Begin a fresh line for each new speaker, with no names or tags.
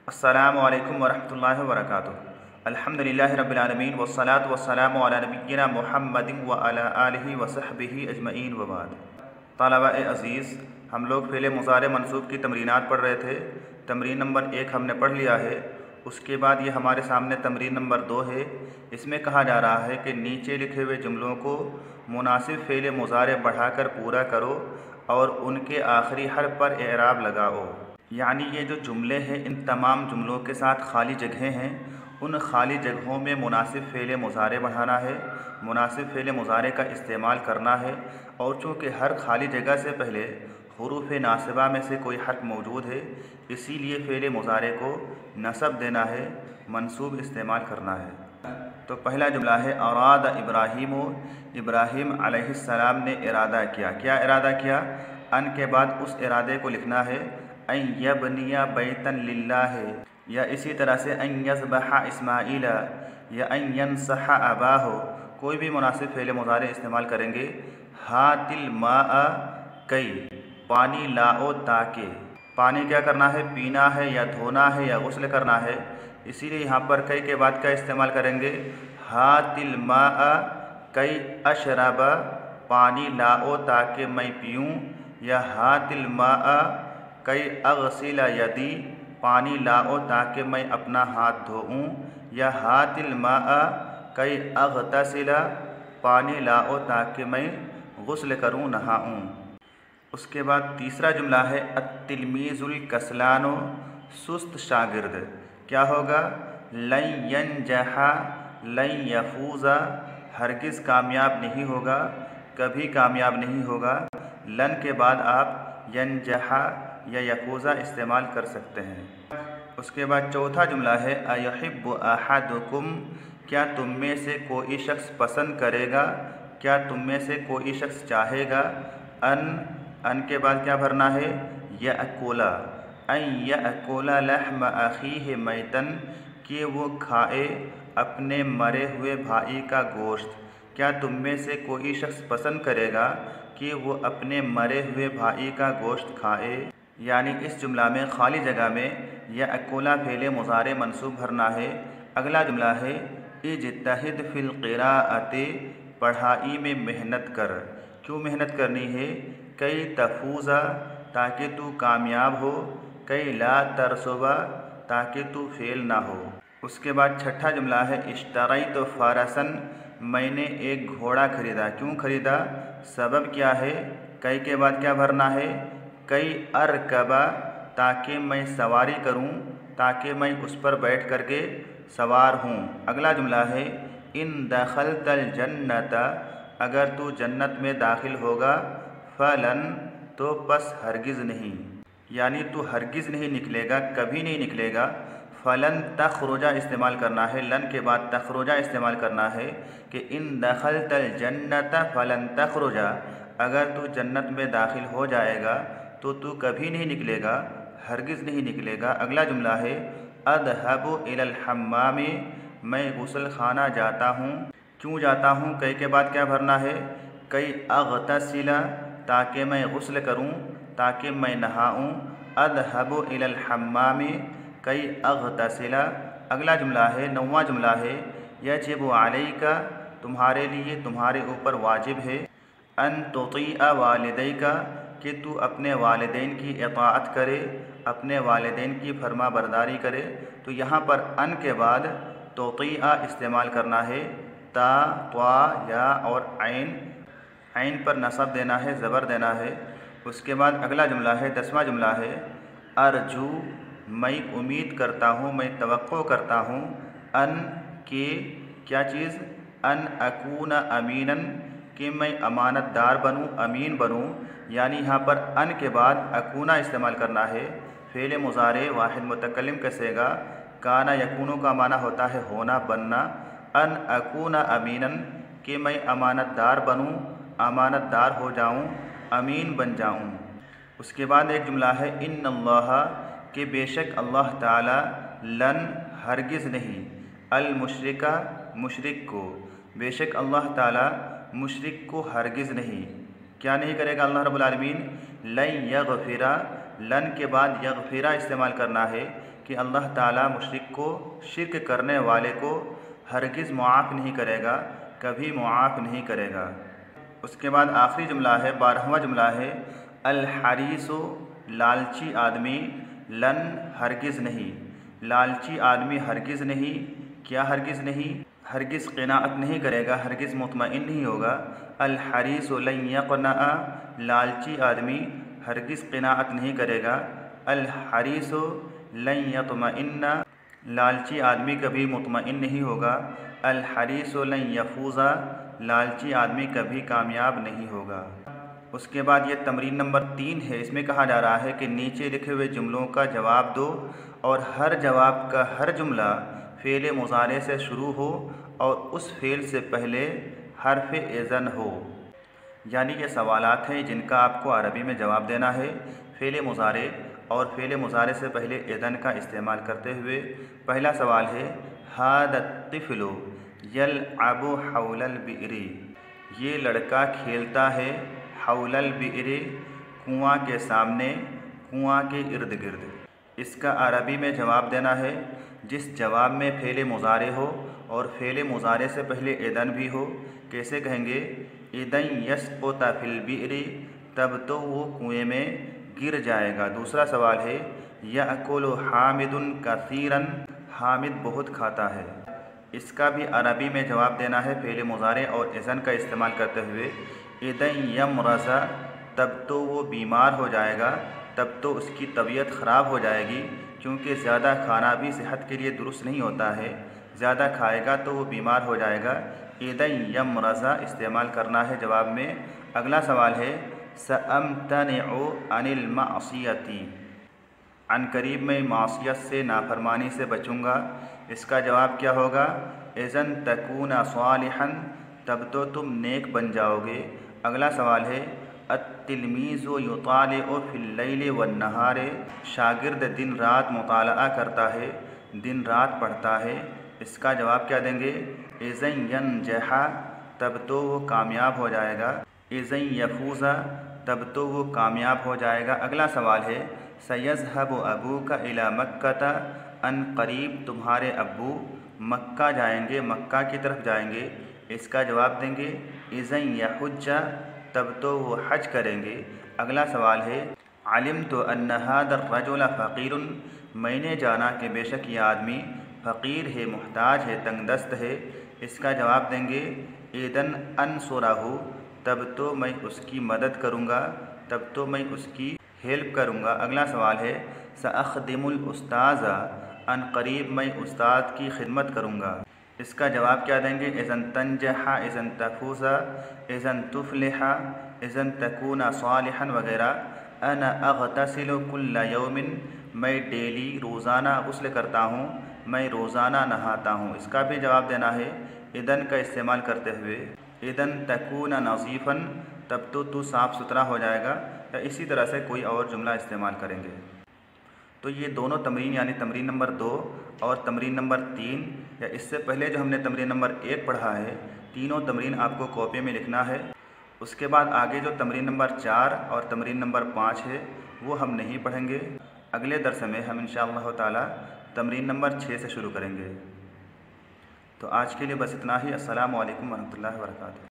अस्सलामु अलैकुम वरहमतुल्लाहि वबरकातुहू। अल्हम्दुलिल्लाहि रब्बिल आलमीन वस्सलातु वस्सलामु अला नबिय्यिना मुहम्मदिन व अला आलिहि व सहबिहि अजमईन व बाद। तलबा-ए अज़ीज़, हम लोग फ़ेल मुज़ारे मंसूब की तमरीनात पढ़ रहे थे। तमरीन नंबर 1 हमने पढ़ लिया है। उसके बाद ये हमारे सामने तमरीन नंबर 2 है। इसमें कहा जा रहा है कि नीचे लिखे हुए जुमलों को मुनासिब फ़ेल मुज़ारे बढ़ाकर पूरा करो और उनके आखिरी हर्फ पर एराब लगाओ। यानी ये जो जुमले हैं, इन तमाम जुमलों के साथ खाली जगहें हैं। उन खाली जगहों में मुनासिब फ़ेल मुज़ारे बढ़ाना है, मुनासिब फ़ेल मुज़ारे का इस्तेमाल करना है। और चूँकि हर खाली जगह से पहले हुरूफ़ नासिबा में से कोई हर्फ मौजूद है, इसीलिए फ़ेल मुज़ारे को नसब देना है, मंसूब इस्तेमाल करना है। तो पहला जुमला है अराद इब्राहीम। इब्राहीम अलैहिस्सलाम ने इरादा किया। क्या इरादा किया? अन के बाद उस इरादे को लिखना है अन यबनिया बैतन लिल्लाह, या इसी तरह से अन यज़बहा इस्माईला या अन यनसहा अबाहो। कोई भी मुनासिब फ़ेल मुज़ारे इस्तेमाल करेंगे। हातिल माआ कई, पानी लाओ ताके। पानी क्या करना है? पीना है या धोना है या गुस्ल करना है। इसीलिए यहाँ पर कई के बाद का इस्तेमाल करेंगे हातिल माआ कई अशरबा, पानी लाओ ताकि मैं पीऊँ, या हातिल माआ कई अगसिला यदी, पानी लाओ ताकि मैं अपना हाथ धोऊँ, या हातिल माआ कई अगतसिला, पानी लाओ ताकि मैं गुस्ल करूँ, नहाऊँ। उसके बाद तीसरा जुमला है अत्तिलमीज़ुल कसलानो, सुस्त शागिर्द। क्या होगा? लन यनजहा लन यफूज़ा, हरगिज़ कामयाब नहीं होगा, कभी कामयाब नहीं होगा। लन के बाद आप यनजहा या यफूज़ा इस्तेमाल कर सकते हैं। उसके बाद चौथा जुमला है अयहिब्बु अहदुकुम, क्या तुम में से कोई शख्स पसंद करेगा, क्या तुम में से कोई शख्स चाहेगा। अन के बाद क्या भरना है? यअकुला, अन यअकुला लहम अखीहि मैतन, कि वो खाए अपने मरे हुए भाई का गोश्त। क्या तुम में से कोई शख्स पसंद करेगा कि वो अपने मरे हुए भाई का गोश्त खाए। यानी इस जुमला में खाली जगह में यअकुला फ़ेल मुज़ारे मंसूब भरना है। अगला जुमला है इज्तहिद फिल क़िराअति, पढ़ाई में मेहनत कर। क्यों मेहनत करनी है? कई तफूज़ा, ताकि तू कामयाब हो, कई ला तरसुबा, ताकि तू फेल ना हो। उसके बाद छठा जुमला है इश्तरैतु फ़रसन, मैंने एक घोड़ा खरीदा। क्यों खरीदा? सबब क्या है? कई के बाद क्या भरना है? कई अरकबा, ताकि मैं सवारी करूं, ताकि मैं उस पर बैठ करके सवार हूं। अगला जुमला है इन दखलतल जन्नत, अगर तू जन्नत में दाखिल होगा, फलन, तो बस हरगिज़ नहीं, यानी तू हरगिज़ नहीं निकलेगा, कभी नहीं निकलेगा। फ़लन तखरुजा इस्तेमाल करना है, लन के बाद तखरुजा इस्तेमाल करना है कि इन दखलतल जन्नत फ़लन तखरुजा, अगर तू जन्नत में दाखिल हो जाएगा तो तू कभी नहीं निकलेगा, हरगिज़ नहीं निकलेगा। अगला जुमला है अदहबु इलल हम्मामी, मैं गुस्ल खाना जाता हूँ। क्यों जाता हूँ? कई के बाद क्या भरना है? कई अगतसिला, ताकि मैं गुस्ल करूँ, ताकि मैं नहाऊँ। अदहबु इलल हम्मामी कई अगतसिला। अगला जुमला है, 9वां जुमला है यजिबु अलैका, तुम्हारे लिए, तुम्हारे ऊपर वाजिब है। अन तुतीअ वालिदैका, कि तू अपने वालिदैन की इताअत करे, अपने वालिदैन की फरमा बरदारी करे। तो यहाँ पर अन के बाद तुतीअ इस्तेमाल करना है। ता, त्वा, या और ऐन पर नसब देना है, ज़बर देना है। उसके बाद अगला जुमला है 10वां जुमला है अर्जू, मैं उम्मीद करता हूँ, मैं तवक्को करता हूँ। अन के क्या चीज़? अन अकून अमीनन, कि मैं अमानतदार बनूँ, अमीन बनूँ। यानी यहाँ पर अन के बाद अकूना इस्तेमाल करना है। फ़ेल मुज़ारे वाहिद मुतकल्लिम कसेगा। काना यकूनु का माना होता है होना, बनना। अन अकूना अमीनन, कि मैं अमानतदार बनूँ, अमानतदार हो जाऊँ, अमीन बन जाऊँ। उसके बाद एक जुमला है इन्नल्लाह, कि बेशक अल्लाह ताला, लन हरगिज़ नहीं, अल मुशरिका, मुशरिक को, बेशक अल्लाह ताला मुशरिक को हरगिज़ नहीं, क्या नहीं करेगा अल्लाह रब्बुल आलमीन? लन यग़फिरा, लन के बाद यगफिरा इस्तेमाल करना है कि अल्लाह ताला मुशरिक को, शिर्क करने वाले को हरगिज़ मुआफ़ नहीं करेगा, कभी मुआफ़ नहीं करेगा। उसके बाद आखिरी जुमला है, 12वां जुमला है, अल हरीसो लालची आदमी, लन हरगिज़ नहीं, लालची आदमी हरगिज़ नहीं, क्या हरगिज़ नहीं, हरगिज़ क़नाअत नहीं करेगा, हरगिज़ मुतमईन नहीं होगा। अल हरीसो लन यक़नअ, लालची आदमी हरगिज़ क़नाअत नहीं करेगा। अल हरीसो लन यतमइन्ना, लालची आदमी कभी मुतमईन नहीं होगा। अल हरीसो लन यफूज़ा, लालची आदमी कभी कामयाब नहीं होगा। उसके बाद ये तमरीन नंबर 3 है। इसमें कहा जा रहा है कि नीचे लिखे हुए जुमलों का जवाब दो और हर जवाब का हर जुमला फ़ेल मुज़ारे से शुरू हो और उस फ़ेल से पहले हर्फ़ इज़न हो। यानी ये सवालात हैं जिनका आपको अरबी में जवाब देना है फ़ेल मुज़ारे और फ़ेल मुज़ारे से पहले इज़न का इस्तेमाल करते हुए। पहला सवाल है, हादा तिफ़्लु यलअबु हौलल बिइरी, ये लड़का खेलता है हौलल बिइरी, कुआँ के सामने, कुआँ के इर्द गिर्द। इसका अरबी में जवाब देना है जिस जवाब में फ़ेल मुज़ारे हो और फ़ेल मुज़ारे से पहले इदन भी हो। कैसे कहेंगे, इदन यस्क़ुत फ़िल बिइरी, तब तो वो कुएँ में गिर जाएगा। दूसरा सवाल है, यअकुलु हामिदुन कसीरन, हामिद बहुत खाता है। इसका भी अरबी में जवाब देना है फ़ेल मुज़ारे और इज़न का इस्तेमाल करते हुए। इदन यमरज़ा, तब तो वो बीमार हो जाएगा, तब तो उसकी तबीयत ख़राब हो जाएगी, क्योंकि ज़्यादा खाना भी सेहत के लिए दुरुस्त नहीं होता है। ज़्यादा खाएगा तो वो बीमार हो जाएगा। इदन यमरज़ा इस्तेमाल करना है जवाब में। अगला सवाल है, सअम्तनिउ अनिल मासियती, अनकरीब मैं मासियत से, नाफरमानी से बचूँगा। इसका जवाब क्या होगा, इज़न तकूना सालिहन, तब तो तुम नेक बन जाओगे। अगला सवाल है, अत्तिलमीज़ु युतालिउ फिल लैलि वन्नहार, शागिर्द दिन रात मुताला करता है, दिन रात पढ़ता है। इसका जवाब क्या देंगे, इज़न यनजहा, तब तो वो कामयाब हो जाएगा। इज़न यफूज़ा, तब तो वो कामयाब हो जाएगा। अगला सवाल है, सयज़हबु अबूका इला मक्कता, अन करीब तुम्हारे अब्बू मक्का जाएंगे, मक्का की तरफ जाएंगे। इसका जवाब देंगे, इज़न यहुज्जा, तब तो वो हज करेंगे। अगला सवाल है, अलिमतु अन्न हादर रजुल फ़कीरुन, मैंने जाना कि बेशक ये आदमी फ़कीर है, मुहताज है, तंगदस्त है। इसका जवाब देंगे, इदन अनसुरहु, तब तो मैं उसकी मदद करूँगा, तब तो मैं उसकी हेल्प करूँगा। अगला सवाल है, सअख़दिमुल उस्ताज़ा, अन करीब मैं उस्ताद की खिदमत करूँगा। इसका जवाब क्या देंगे, इज़न तंजहा, इज़न तफूज़ा, इज़न तुफ़लिहा, इज़न तकूना सालिहन वगैरह। अना अग़तसिलु कुल्ला यौमिन, मैं डेली रोज़ाना गुस्ल करता हूँ, मैं रोज़ाना नहाता हूँ। इसका भी जवाब देना है इदन का इस्तेमाल करते हुए। इदन तकूना नज़ीफ़न, तब तो तू साफ़ सुथरा हो जाएगा। या इसी तरह से कोई और जुमला इस्तेमाल करेंगे। तो ये दोनों तमरीन यानी तमरीन नंबर 2 और तमरीन नंबर 3, या इससे पहले जो हमने तमरीन नंबर 1 पढ़ा है, तीनों तमरीन आपको कॉपी में लिखना है। उसके बाद आगे जो तमरीन नंबर 4 और तमरीन नंबर 5 है वो हम नहीं पढ़ेंगे। अगले दर्स में हम इंशाअल्लाह ताला तमरीन नंबर 6 से शुरू करेंगे। तो आज के लिए बस इतना ही। अस्सलामु अलैकुम वरहमतुल्लाहि वबरकातुहू।